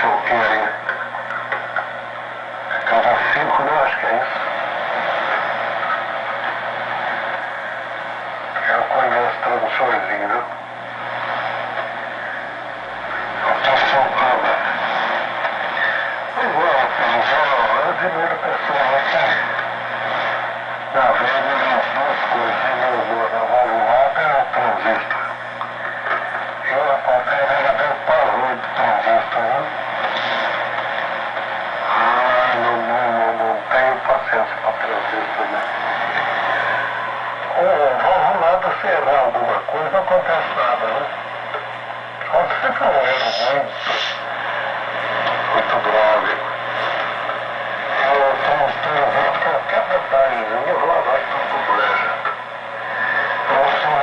sei o que aí. Casa 5, né? Acho que é isso. Eu conheço traduçõezinho, viu? Eu admiro pessoas que, na vida, as duas coisas, na valulata é o transistor. Eu, rapaz, ainda tenho pavor de transistor, viu? Não tenho paciência para transistor, né? O valvulata, se errar alguma coisa, não acontece nada, né? Só se for um erro muito grave. Eu estou mostrando qualquer detalhezinho, eu vou lavar tudo breja. Eu sou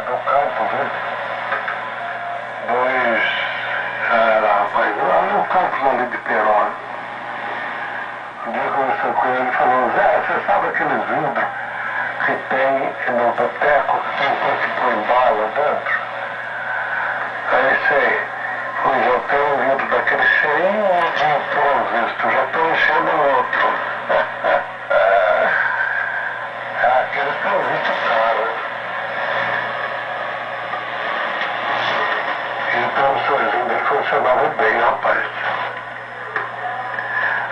do campo, viu? Rapaz, lá no campo ali de Perón. Um dia eu conversei com ele e falou, Zé, você sabe aqueles vidros que tem no boteco que tem coisa que põe bala dentro? Aí sei. Pois eu tenho um vidro daquele cheinho de um transistor, já estou enchendo o outro. Aquele transistor caro. E o transistorzinho dele funcionava bem, rapaz.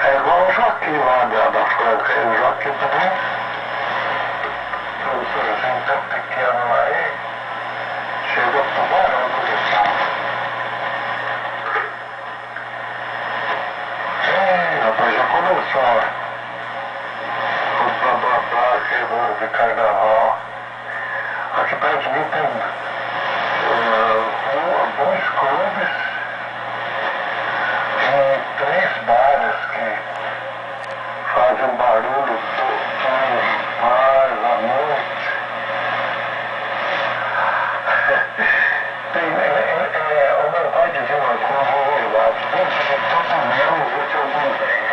É igual o Joaquim lá da Franca. O Joaquim também. O transistorzinho tão pequeno lá e chega a tubarão com esse carro. Rapaz, já começou o blá aqui de carnaval. Aqui perto de mim tem dois clubes e 3 bares que fazem barulho mais à noite. O meu pai dizia uma coisa, dentro de todo meu existe algum bem.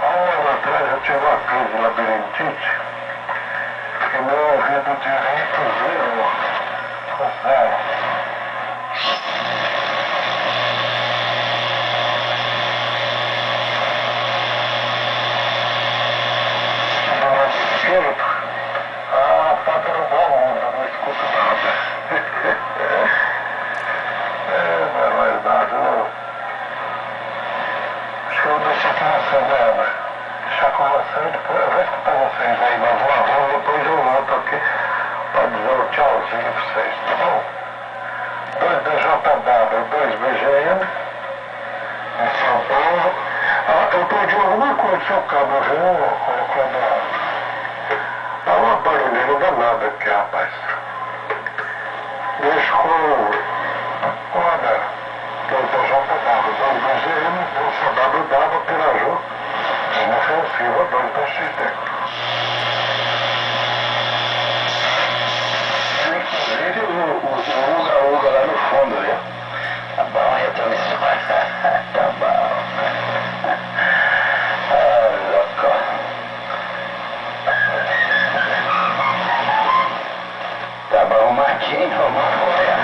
Há um ano atrás eu tive uma crise de labirintite e meu ouvido direito zero. No meu espírito, tá derrubando o mundo, eu não escuto nada. Barbaridade, não. Acho que eu vou deixar com você, né? Deixar com você e depois eu vou escutar vocês aí na voz, depois eu volto aqui para dizer um tchauzinho para vocês, tá bom? 2DJW, 2BGM, em São Paulo. Eu perdi alguma coisa do seu cabo, viu, Cleber? Dá uma barulheira danada aqui, rapaz. Deixa com... Olha, 2DJW, 2BGM, 2CWW, Piraju, inofensiva, 2DXD. Inclusive o Uga lá no fundo, viu? Tá bom, eu tô me esforçando. Tá bom. Louco. Tá bom, Marquinhos, vamos apoiar.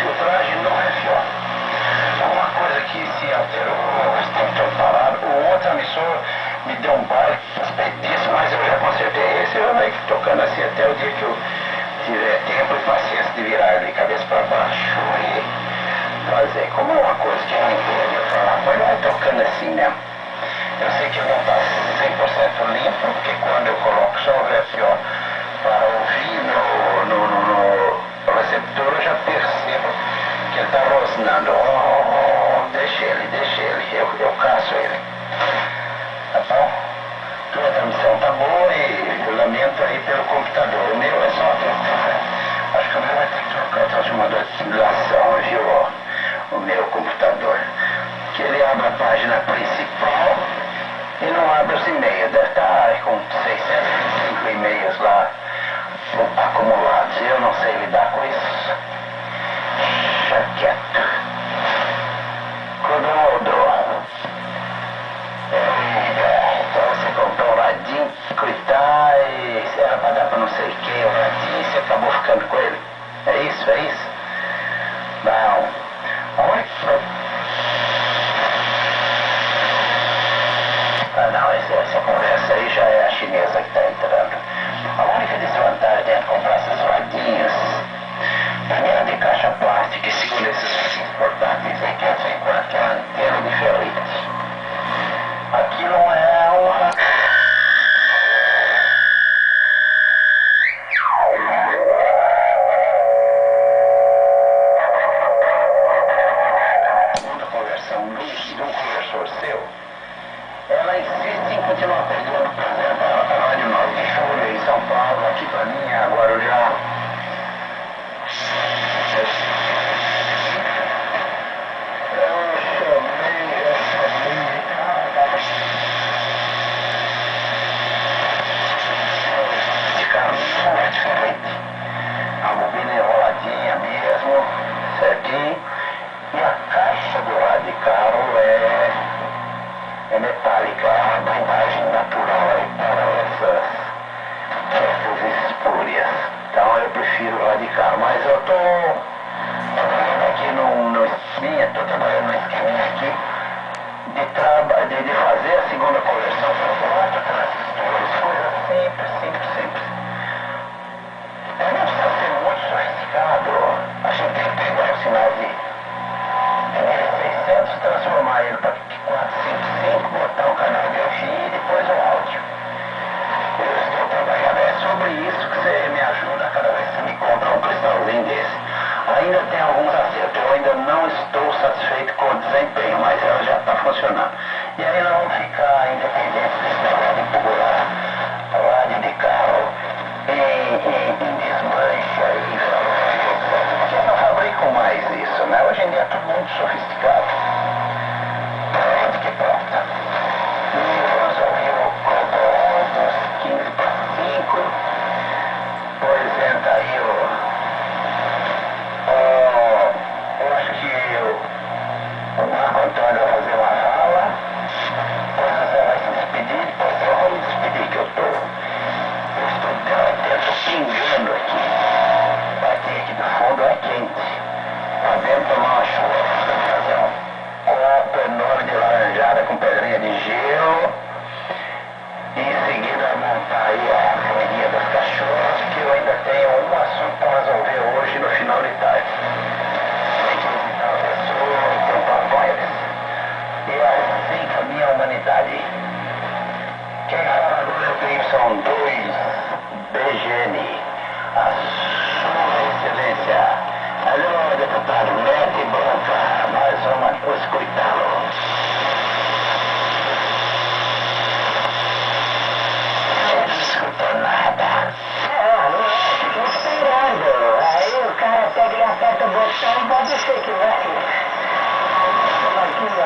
Filtragem não é fiel. Uma coisa que se alterou, tem que eu falar, o outro emissor me deu um baile disso, mas eu já consertei esse, eu venho tocando assim até o dia que eu tiver tempo e paciência de virar de cabeça para baixo e fazer. Como é uma coisa que eu não entendo, eu falar, mas vai tocando assim mesmo. Eu sei que ele não está 100% limpo, porque quando eu coloco só o VFO para ouvir no receptor, eu já percebo que ele está rosnando. Deixa ele, eu caço ele. Tá bom? Tua transmissão tá boa e eu lamento aí pelo computador. O meu é só trocar. Acho que o meu vai ter que trocar o transformador de simulação, viu? O meu computador. Que ele abre a página principal e não abre os e-mails. Deve estar com 605 e-mails lá acumulados. Eu não sei lidar com isso. Deixa quieto. Clodoaldo. Então você comprou um radinho e tal, e era pra dar pra não sei o que, o radinho, você fez? Não. A única... Ah, não, essa conversa aí já é a chinesa que está entrando. A única desvantagem é comprar esses radinhos. Primeiro de caixa plástica e segundo esses portáteis aí que vem com aquela antena de ferrite. Aqui não é uma... Segunda conversão de um conversor seu, ela insiste em continuar pegando, por exemplo, ela está lá de 9 de julho em São Paulo, aqui para mim, Guarujá. A bobina enroladinha mesmo, certinho. E a caixa do radical é metálica, é uma blindagem natural aí para essas espúrias. Então eu prefiro o radical, mas eu estou trabalhando aqui no esqueminha, estou trabalhando no esqueminha aqui de fazer a segunda conversão para quatro transistores, coisa simples. Não precisa ser muito sofisticado. A gente tem que pegar o sinal de 1600, transformar ele para 455, botar um canal de AFI e depois o áudio. Eu estou trabalhando sobre isso que você me ajuda cada vez que você me compra um cristalzinho desse. Ainda tem alguns acertos, eu ainda não estou satisfeito com o desempenho, mas ela já está funcionando. E aí nós vamos ficar independentes desse negócio de empurrar rádio de carro em desmanche aí, porque não fabricam mais isso, né? Hoje em dia é tudo muito sofisticado. Pronto que pronto. E vamos ouvir o Clodo 15 para 5. Apresenta aí eu acho que o Marco Antônio vai fazer uma fala, depois você vai se despedir, depois eu vou me despedir, que eu estou pingando aqui. Aqui do fundo é quente. Podemos tomar uma chuva, fazer um copo enorme de laranjada com pedrinha de gelo. E em seguida montar aí a comidinha dos cachorros, que eu ainda tenho um assunto para resolver hoje no final de tarde. Tem que visitar a pessoa, ter um papo com eles. E assim caminha a humanidade. Quem fala agora é o PY2 BGN. A sua excelência. Alô, deputado Neto Branca, nós vamos escutá-lo. Não escutou nada. Não, esperando. Aí o cara pega e aperta o botão, pode ser que vai. Aqui, ó.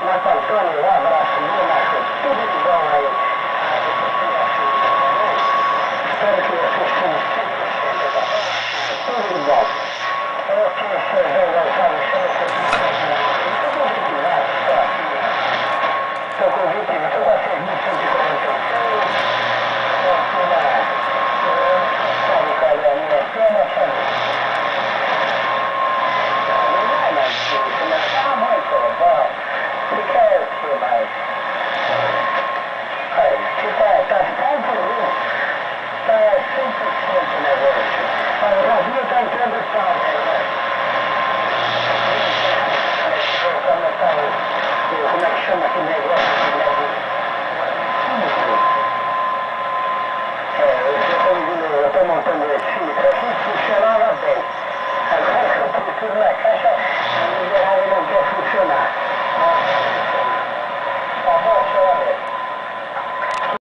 Marco Antônio, um abraço, meu Marco. Tudo de bom aí. Espero que vocês tenham tudo de bom. Eu que vocês vão lançar no show, estou convidado, só aqui. Estou convidado, estou a serviço de